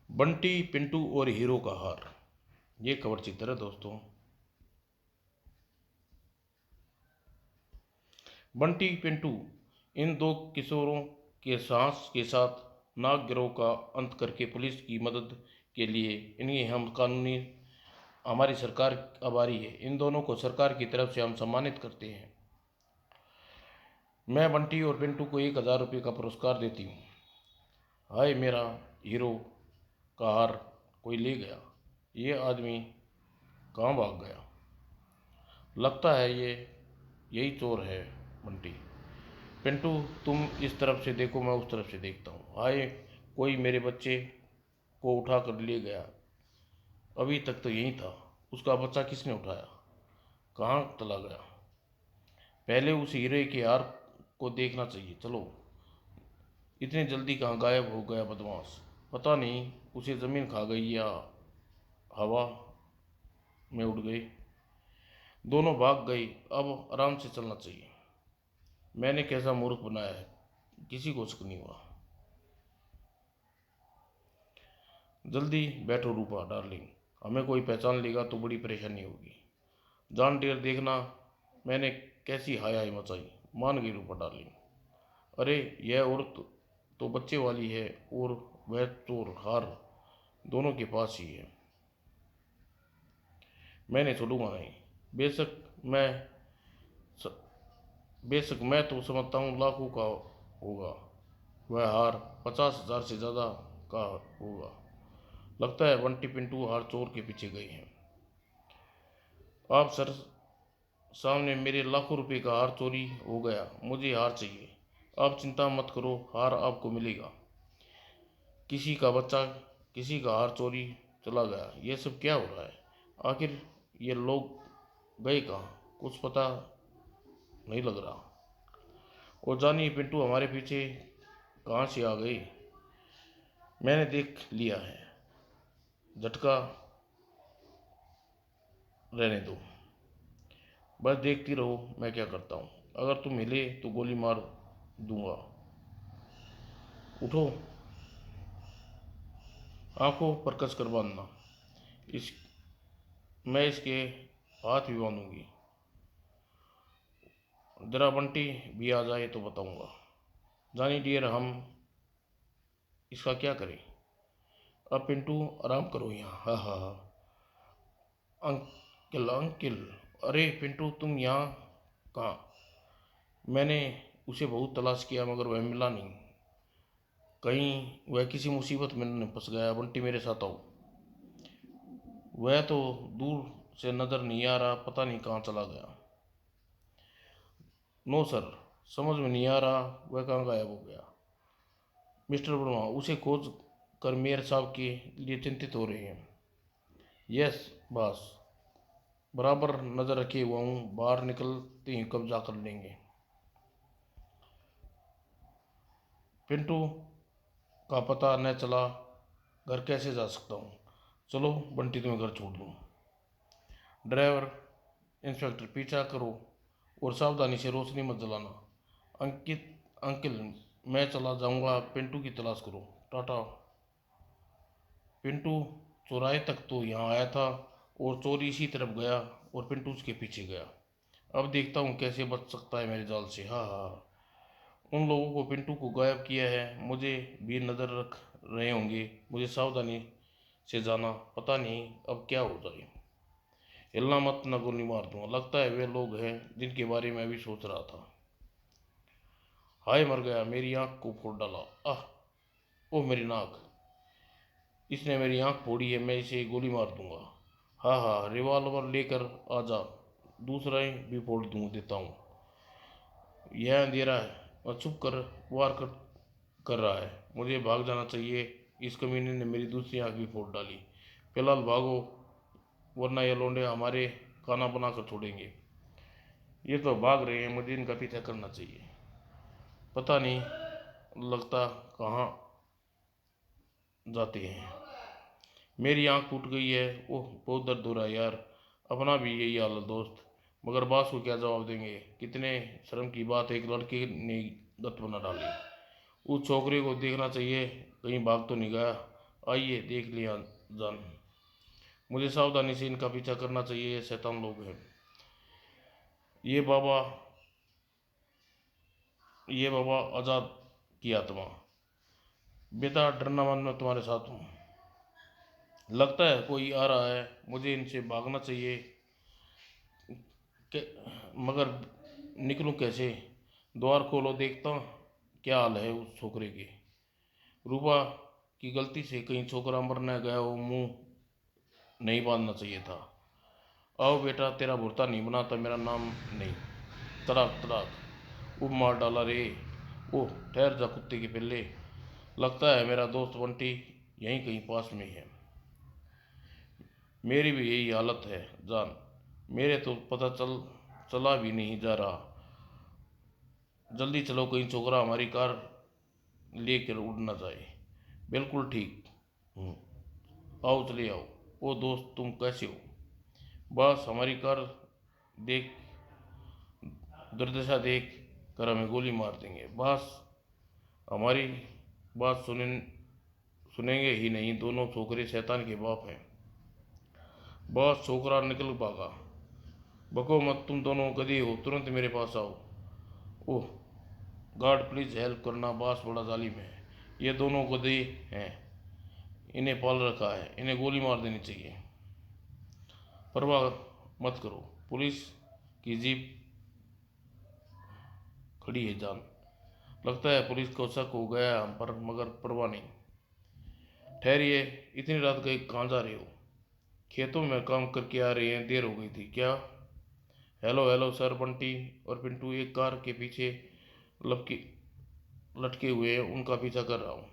बंटी पिंटू और हीरो का हार, ये खबर चित्र है दोस्तों। बंटी पिंटू इन दो किशोरों के साहस के साथ नाग गिरोह का अंत करके पुलिस की मदद के लिए इन्हें हम कानूनी हमारी सरकार आभारी है। इन दोनों को सरकार की तरफ से हम सम्मानित करते हैं। मैं बंटी और पिंटू को 1000 रुपये का पुरस्कार देती हूँ। हाय मेरा हीरो का हार कोई ले गया, ये आदमी कहाँ भाग गया? लगता है ये यही चोर है। बंटी, पिंटू तुम इस तरफ से देखो, मैं उस तरफ से देखता हूँ। हाय, कोई मेरे बच्चे को उठा कर ले गया। अभी तक तो यहीं था। उसका बच्चा किसने उठाया? कहाँ चला गया? पहले उस हीरे के हार को देखना चाहिए। चलो, इतनी जल्दी कहाँ गायब हो गया बदमाश? पता नहीं उसे ज़मीन खा गई या हवा में उड़ गई। दोनों भाग गई। अब आराम से चलना चाहिए। मैंने कैसा मूर्ख बनाया है, किसी को शक नहीं हुआ। जल्दी बैठो रूपा डार्लिंग, हमें कोई पहचान लेगा तो बड़ी परेशानी होगी। जान डेर देखना मैंने कैसी हाय हाय मचाई। मान गई रूपा डार्लिंग। अरे यह औरत तो बच्चे वाली है और वह चोर हार दोनों के पास ही है। मैंने छोड़ूंगा नहीं। बेशक मैं बेशक मैं तो समझता हूँ लाखों का होगा वह हार, 50,000 से ज़्यादा का होगा। लगता है बंटी पिंटू हार चोर के पीछे गए हैं। आप सर सामने मेरे लाखों रुपए का हार चोरी हो गया, मुझे हार चाहिए। आप चिंता मत करो, हार आपको मिलेगा। किसी का बच्चा, किसी का हार चोरी चला गया, ये सब क्या हो रहा है? आखिर ये लोग गए कहाँ? कुछ पता नहीं लग रहा। और जानिए पिंटू हमारे पीछे कहाँ से आ गई? मैंने देख लिया है। झटका रहने दो, बस देखती रहो मैं क्या करता हूँ। अगर तुम हिले तो गोली मार दूंगा। उठो, आंखों पर कस कर बांधना। इस मैं इसके हाथ भी बांधूंगी। जरा बंटी भी आ जाए तो बताऊंगा। जानी डियर, हम इसका क्या करें? अब पिंटू आराम करो यहाँ। हाँ हाँ हाँ। अंकिल अंकिल, अरे पिंटू तुम यहाँ कहाँ? मैंने उसे बहुत तलाश किया मगर वह मिला नहीं। कहीं वह किसी मुसीबत में न फंस गया। बंटी मेरे साथ आओ। वह तो दूर से नज़र नहीं आ रहा, पता नहीं कहाँ चला गया। नो सर, समझ में नहीं आ रहा वह कहाँ गायब हो गया। मिस्टर वर्मा उसे खोज कर मेयर साहब के लिए चिंतित हो रहे हैं। यस बॉस, बराबर नज़र रखे हुआ हूँ, बाहर निकलते ही कब्जा कर लेंगे। पिंटू का पता न चला घर कैसे जा सकता हूँ? चलो बंटी तुम्हें घर छोड़ दूँ। ड्राइवर, इंस्पेक्टर पीछा करो और सावधानी से रोशनी मत जलाना। अंकित अंकिल, मैं चला जाऊंगा, पिंटू की तलाश करो। टाटा। पिंटू चौराहे तक तो यहाँ आया था और चोरी इसी तरफ गया और पिंटू उसके पीछे गया। अब देखता हूँ कैसे बच सकता है मेरे जाल से। हाँ हाँ हाँ। उन लोगों को पिंटू को गायब किया है, मुझे भी नज़र रख रहे होंगे। मुझे सावधानी से जाना, पता नहीं अब क्या हो जाए। हिलना मत न गोली मार दूंगा। लगता है वे लोग हैं जिनके बारे में अभी सोच रहा था। हाय मर गया, मेरी आंख को फोड़ डाला। आह, ओह मेरी नाक, इसने मेरी आंख फोड़ी है, मैं इसे गोली मार दूंगा। हाँ हाँ, रिवॉल्वर लेकर आ जा, दूसरा ही भी फोड़ दूँ देता हूँ। यह अंधेरा है और छुप कर कर रहा है। मुझे भाग जाना चाहिए। इस कमीने ने मेरी दूसरी आंख भी फोड़ डाली। फिलहाल भागो, वरना ये लौंडे हमारे खाना बना कर छोड़ेंगे। ये तो भाग रहे हैं, मुझे इनका पीछा करना चाहिए। पता नहीं लगता कहाँ जाते हैं। मेरी आंख टूट गई है। ओह बहुत दर्द हो रहा है यार। अपना भी यही हाल है दोस्त, मगर बास को क्या जवाब देंगे? कितने शर्म की बात है, एक लड़के ने दत्त बना डाली। उस छोकरे को देखना चाहिए, कहीं भाग तो नहीं गया। आइए देख लिया जान। मुझे सावधानी से इनका पीछा करना चाहिए, ये शैतान लोग हैं। ये बाबा ये बाबा आज़ाद की आत्मा। बेटा डरना मत, मैं तुम्हारे साथ हूँ। लगता है कोई आ रहा है, मुझे इनसे भागना चाहिए। मगर निकलूं कैसे? द्वार खोलो, देखता क्या हाल है उस छोकरे की। रूपा की गलती से कहीं छोकरा मरने गया हो, मुंह नहीं बांधना चाहिए था। आओ बेटा, तेरा भुर्ता नहीं बनाता मेरा नाम नहीं। तड़ाक तड़ाक उब मार डाला रे। ओह ठहर जा कुत्ते के पिल्ले, लगता है मेरा दोस्त बंटी यहीं कहीं पास में है। मेरी भी यही हालत है जान, मेरे तो पता चला भी नहीं जा रहा। जल्दी चलो, कहीं छोकरा हमारी कार लेकर उड़ ना जाए। बिल्कुल ठीक हूँ, आओ चले आओ। ओ दोस्त, तुम कैसे हो? बस हमारी कार देख, दुर्दशा देख कर हमें गोली मार देंगे। बस हमारी बात सुनेंगे ही नहीं, दोनों छोकरे शैतान के बाप हैं। बस छोकरा निकल भागा। बको मत, तुम दोनों गधी हो, तुरंत मेरे पास आओ। ओह गॉड प्लीज हेल्प करना, बॉस बड़ा जालिम है। ये दोनों गधे हैं, इन्हें पाल रखा है, इन्हें गोली मार देनी चाहिए। परवाह मत करो, पुलिस की जीप खड़ी है जान। लगता है पुलिस को शक हो गया हम पर, मगर परवाह नहीं। ठहरिए, इतनी रात गए कहाँ जा रहे हो? खेतों में काम करके आ रहे हैं, देर हो गई थी क्या? हेलो हेलो सर, बंटी और पिंटू एक कार के पीछे लपके लटके हुए हैं, उनका पीछा कर रहा हूँ।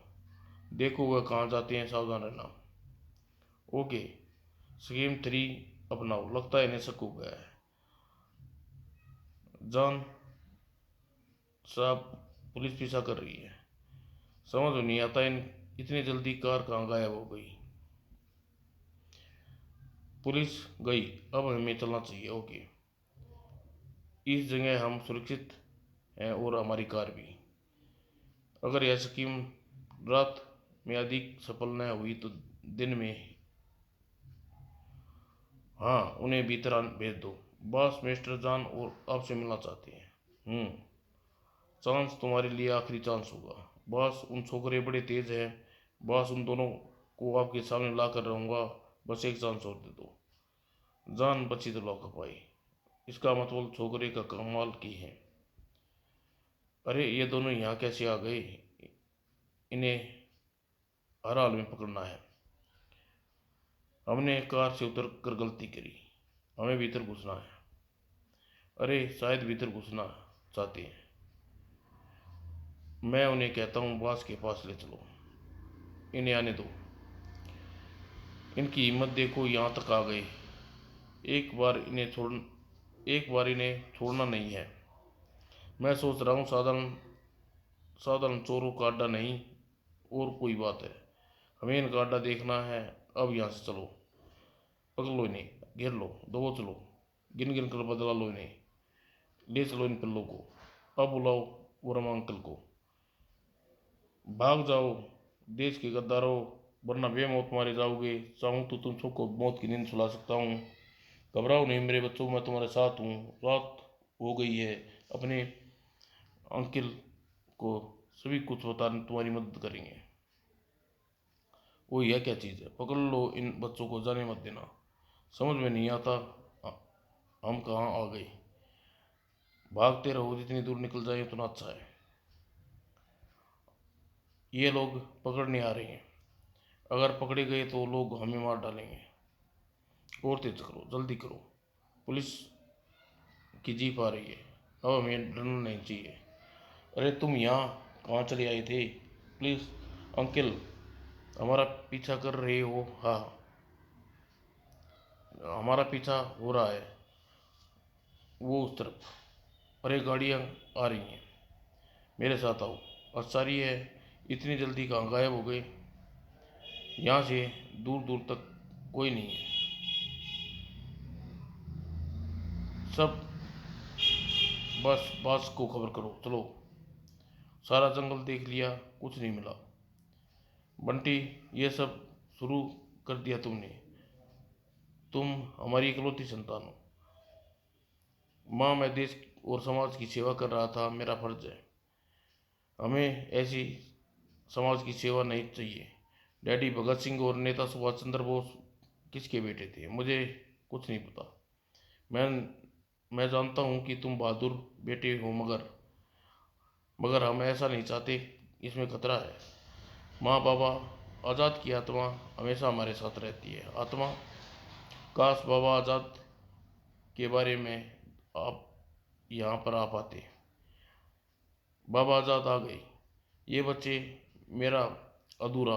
देखो वह कहाँ जाते हैं, सावधान रहना। ओके, स्कीम 3 अपनाओ। लगता है इन्हें शक हो गया है। जान साहब, पुलिस पीछा कर रही है। समझ नहीं आता इन इतनी जल्दी कार कहाँ गायब हो गई। पुलिस गई, अब हमें चलना चाहिए। ओके, इस जगह हम सुरक्षित हैं और हमारी कार भी। अगर यह स्कीम रात में अधिक सफल न हुई तो दिन में। हाँ, उन्हें भीतर भेज दो। बॉस मिस्टर जॉन और आपसे मिलना चाहते हैं। चांस तुम्हारे लिए आखिरी चांस होगा। बॉस उन छोकरे बड़े तेज हैं। बॉस उन दोनों को आपके सामने ला कर रहूँगा, बस एक चांस और दे दो। जान बची तो लौक पाई। इसका मतलब छोकरे का कमाल की है। अरे ये दोनों यहाँ कैसे आ गए? इन्हें हर हाल में पकड़ना है। हमने कार से उतर कर गलती करी, हमें भीतर घुसना है। अरे शायद भीतर घुसना चाहते हैं। मैं उन्हें कहता हूँ बॉस के पास ले चलो, इन्हें आने दो। इनकी हिम्मत देखो, यहाँ तक आ गए। एक बार एक बार इन्हें छोड़ना नहीं है। मैं सोच रहा हूँ साधारण साधारण चोरों का अड्डा नहीं, और कोई बात है। हमें इनका अड्डा देखना है। अब यहाँ से चलो, पकड़ लो इन्हें, घेर लो, दबो चलो, गिन गिन कर बदला लो इन्हें। ले चलो इन पिल्लों को। अब बुलाओ वर्मा अंकल को। भाग जाओ देश के गद्दारों, वरना बेमौत मारे जाओगे। चाहूँ तो तुम सबको मौत की नींद सुला सकता हूँ। घबराओ नहीं मेरे बच्चों, मैं तुम्हारे साथ हूँ। रात हो गई है, अपने अंकल को सभी कुछ बता तुम्हारी मदद करेंगे। वो यह क्या चीज़ है? पकड़ लो इन बच्चों को, जाने मत देना। समझ में नहीं आता हम कहाँ आ गए। भागते रहो, जितनी दूर निकल जाए उतना अच्छा है। ये लोग पकड़ने आ रहे हैं, अगर पकड़े गए तो लोग हमें मार डालेंगे। और तेज करो, जल्दी करो, पुलिस की जीप आ रही है। अब हमें डरना नहीं चाहिए। अरे तुम यहाँ कहाँ चले आए थे? प्लीज़ अंकल, हमारा पीछा कर रहे हो? हाँ, हमारा पीछा हो रहा है, वो उस तरफ। अरे गाड़ियाँ आ रही हैं, मेरे साथ आओ। आश्चर्य है, इतनी जल्दी कहाँ गायब हो गए? यहाँ से दूर दूर तक कोई नहीं है। सब बस बॉस को खबर करो, चलो। सारा जंगल देख लिया, कुछ नहीं मिला। बंटी, ये सब शुरू कर दिया तुमने। तुम हमारी इकलौती संतान हो। माँ, मैं देश और समाज की सेवा कर रहा था, मेरा फर्ज है। हमें ऐसी समाज की सेवा नहीं चाहिए। डैडी, भगत सिंह और नेता सुभाष चंद्र बोस किसके बेटे थे? मुझे कुछ नहीं पता। मैं मैं जानता हूँ कि तुम बहादुर बेटे हो, मगर मगर हम ऐसा नहीं चाहते। इसमें खतरा है। माँ, बाबा, आज़ाद की आत्मा हमेशा हमारे साथ रहती है। आत्मा? काश बाबा आज़ाद के बारे में आप यहाँ पर आ पाते। बाबा आज़ाद आ गए। ये बच्चे मेरा अधूरा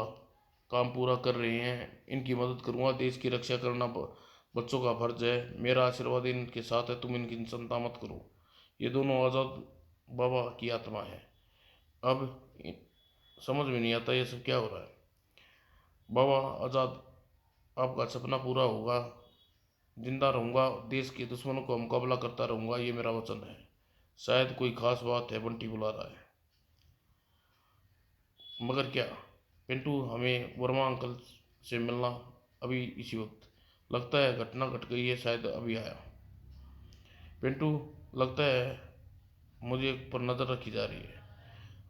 काम पूरा कर रहे हैं। इनकी मदद करूँगा। देश की रक्षा करना बच्चों का फर्ज है। मेरा आशीर्वाद इनके साथ है। तुम इनकी चिंता मत करो। ये दोनों आज़ाद बाबा की आत्मा है। अब समझ में नहीं आता ये सब क्या हो रहा है। बाबा आज़ाद, आपका सपना पूरा होगा। जिंदा रहूँगा, देश के दुश्मनों का मुकाबला करता रहूँगा, ये मेरा वचन है। शायद कोई खास बात है, बंटी बुला रहा है। मगर क्या? पिंटू, हमें वर्मा अंकल से मिलना अभी इसी वक्त। लगता है घटना घट गई है, शायद अभी आया। पिंटू, लगता है मुझे पर नज़र रखी जा रही है।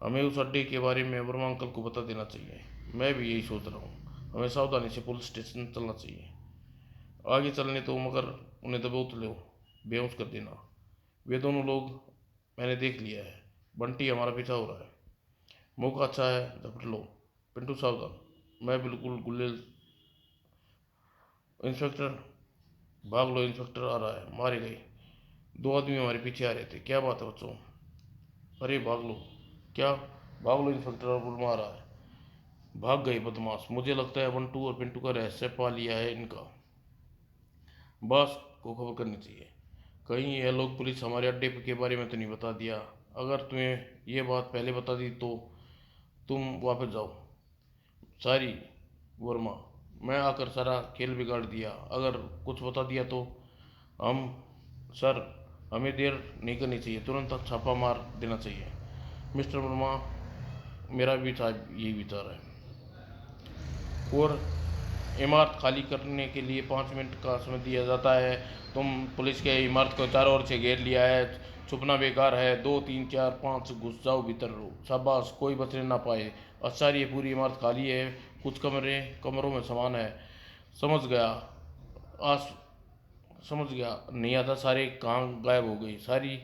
हमें उस अड्डे के बारे में वर्मा अंकल को बता देना चाहिए। मैं भी यही सोच रहा हूँ। हमें सावधानी से पुलिस स्टेशन चलना चाहिए। आगे चलने तो, मगर उन्हें दबोच लो, बेहोश कर देना। वे दोनों लोग मैंने देख लिया है। बंटी, हमारा पीछा हो रहा है। मौका अच्छा है, झपट लो। पिंटू, सावधान। मैं बिल्कुल गुलेल। इंस्पेक्टर, भाग लो, इंस्पेक्टर आ रहा है। मारे गए। दो आदमी हमारे पीछे आ रहे थे। क्या बात है बच्चों? अरे भाग लो। क्या? भाग लो, इंस्पेक्टर और बुलवा रहा है। भाग गए बदमाश। मुझे लगता है बंटू और पिंटू का रहस्य पा लिया है इनका। बॉस को खबर करनी चाहिए। कहीं यह लोग पुलिस हमारे अड्डे के बारे में तो नहीं बता दिया। अगर तुम्हें यह बात पहले बता दी तो तुम वापस जाओ। सॉरी वर्मा, मैं आकर सारा खेल बिगाड़ दिया। अगर कुछ बता दिया तो हम सर, हमें देर नहीं करनी चाहिए। तुरंत छापा मार देना चाहिए। मिस्टर वर्मा, मेरा भी साहब यही विचार है। और इमारत खाली करने के लिए 5 मिनट का समय दिया जाता है। तुम पुलिस के इमारत को चारों ओर से घेर लिया है। छुपना बेकार है। 2 3 4 5 घुस जाओ भीतर। रो शाबाश, कोई बचने ना पाए। आश्चर्य, ये पूरी इमारत खाली है। कुछ कमरों में सामान है। समझ गया। आस समझ गया नहीं आता सारे कहाँ गायब हो गई सारी।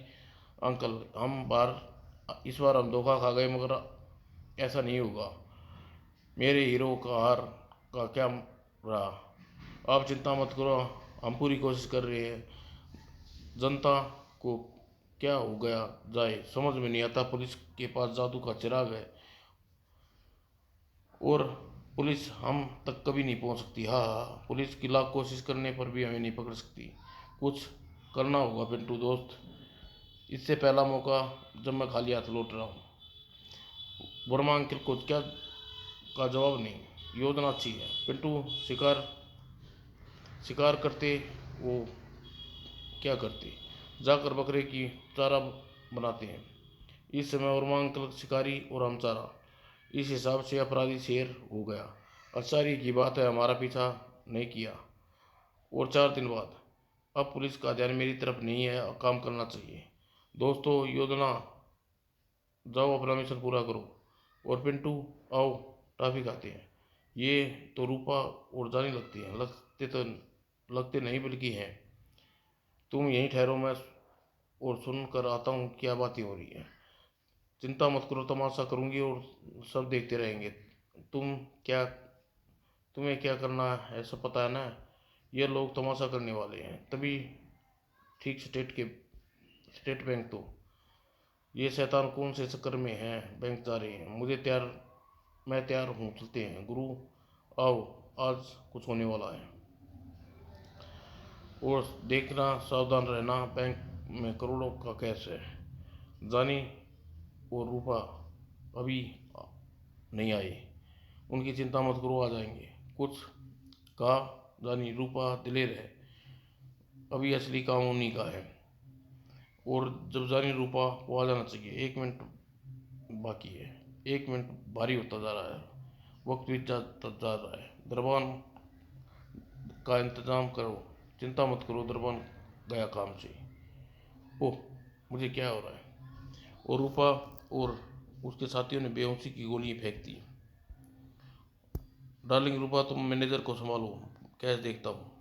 अंकल, हम बार इस बार हम धोखा खा गए, मगर ऐसा नहीं होगा। मेरे हीरो का हार का क्या रहा? आप चिंता मत करो, हम पूरी कोशिश कर रहे हैं। जनता को क्या हो गया जाए समझ में नहीं आता। पुलिस के पास जादू का चिराग है और पुलिस हम तक कभी नहीं पहुंच सकती। हाँ हाँ, पुलिस की लाख कोशिश करने पर भी हमें नहीं पकड़ सकती। कुछ करना होगा पिंटू दोस्त। इससे पहला मौका जब मैं खाली हाथ लौट रहा हूँ। वर्मा अंकल को क्या का जवाब नहीं। योजना अच्छी है पिंटू। शिकार शिकार करते वो क्या करते? जाकर बकरे की चारा बनाते हैं। इस समय वर्मा अंकल शिकारी और हम चारा। इस हिसाब से अपराधी शेर हो गया। आश्चर्य की बात है, हमारा पीछा नहीं किया। और 4 दिन बाद। अब पुलिस का ध्यान मेरी तरफ नहीं है, काम करना चाहिए। दोस्तों, योजना, जाओ अपना मिशन पूरा करो। और पिंटू, आओ टॉफी खाते हैं। ये तो रूपा और जाने लगती हैं। लगते नहीं बल्कि हैं। तुम यहीं ठहरो, मैं और सुन कर आता हूँ क्या बातें हो रही हैं। चिंता मत करो, तमाशा करूँगी और सब देखते रहेंगे। तुम क्या तुम्हें क्या करना है सब पता है ना? ये लोग तमाशा करने वाले हैं तभी। ठीक स्टेट बैंक तो ये शैतान कौन से चक्कर में हैं? बैंक जा रहे हैं। मैं तैयार हूँ, चलते हैं। गुरु, आओ, आज कुछ होने वाला है। और देखना, सावधान रहना, बैंक में करोड़ों का कैश है। जानी और रूपा अभी नहीं आए। उनकी चिंता मत करो, आ जाएंगे। कुछ कहा? जानी, रूपा दिलेर है। अभी असली काम उन्हीं का है। और जब जानी रूपा को आ जाना चाहिए। 1 मिनट बाकी है। 1 मिनट भारी होता जा रहा है। वक्त बीत जा रहा है। दरबान का इंतजाम करो, चिंता मत करो, दरबान गया काम से। ओह, मुझे क्या हो रहा है? और रूपा और उसके साथियों ने बेहोशी की गोलियां फेंक दी। डार्लिंग रूपा, तुम मैनेजर को संभालो, कैश देखता हूँ।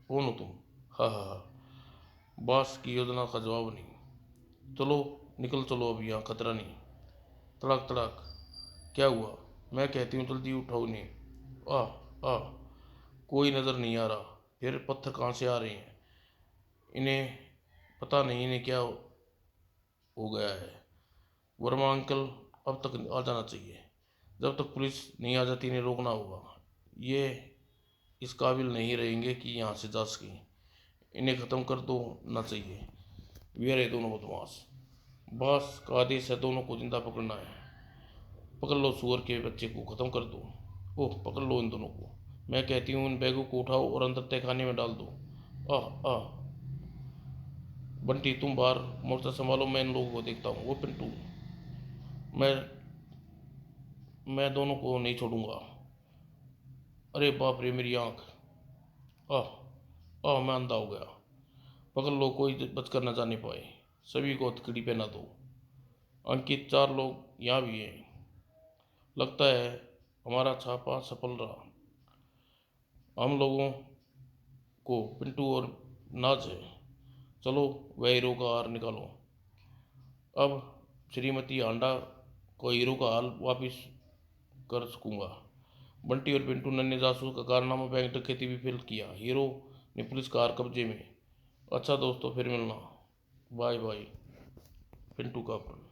कौन हो तुम? हाँ हाँ हाँ, बॉस की योजना का जवाब नहीं। चलो निकल चलो, अब यहाँ खतरा नहीं। तड़ाक तड़ाक। क्या हुआ? मैं कहती हूँ जल्दी उठाओ इन्हें। आ आ कोई नज़र नहीं आ रहा। फिर पत्थर कहाँ से आ रहे हैं? इन्हें पता नहीं इन्हें क्या हो गया है। वर्मा अंकल, अब तक आ जाना चाहिए। जब तक पुलिस नहीं आ जाती इन्हें रोकना होगा। ये इस काबिल नहीं रहेंगे कि यहाँ से जा सकें। इन्हें ख़त्म कर दो ना चाहिए। वे रहे दोनों बदमाश। बॉस का आदेश है, दोनों को जिंदा पकड़ना है। पकड़ लो सुअर के बच्चे को, ख़त्म कर दो। ओह, पकड़ लो इन दोनों को। मैं कहती हूँ इन बैगों को उठाओ और अंदर तहखाने में डाल दो। आह आह। बंटी, तुम बाहर मोर्चा संभालो, मैं इन लोगों को देखता हूँ। वो पिंटू, मैं मैं दोनों को नहीं छोड़ूंगा। अरे बाप रे, मेरी आँख। आह आह, मैं अंधा हो गया। पकड़ लो, कोई बचकर न जाने पाए। सभी को हथकड़ी पहना दो। अंकित, 4 लोग यहाँ भी हैं। लगता है हमारा छापा सफल रहा। हम लोगों को पिंटू और नाज है। चलो वह हीरो का हार निकालो। अब श्रीमती आंडा को हीरो का हाल वापिस कर सकूंगा। बंटी और पिंटू नन्हे जासूस का कारनामा बैंक डकैती भी फेल किया। हीरो ने पुलिस का हार कब्जे में। अच्छा दोस्तों, फिर मिलना। Bye bye. पिंटू का अपन।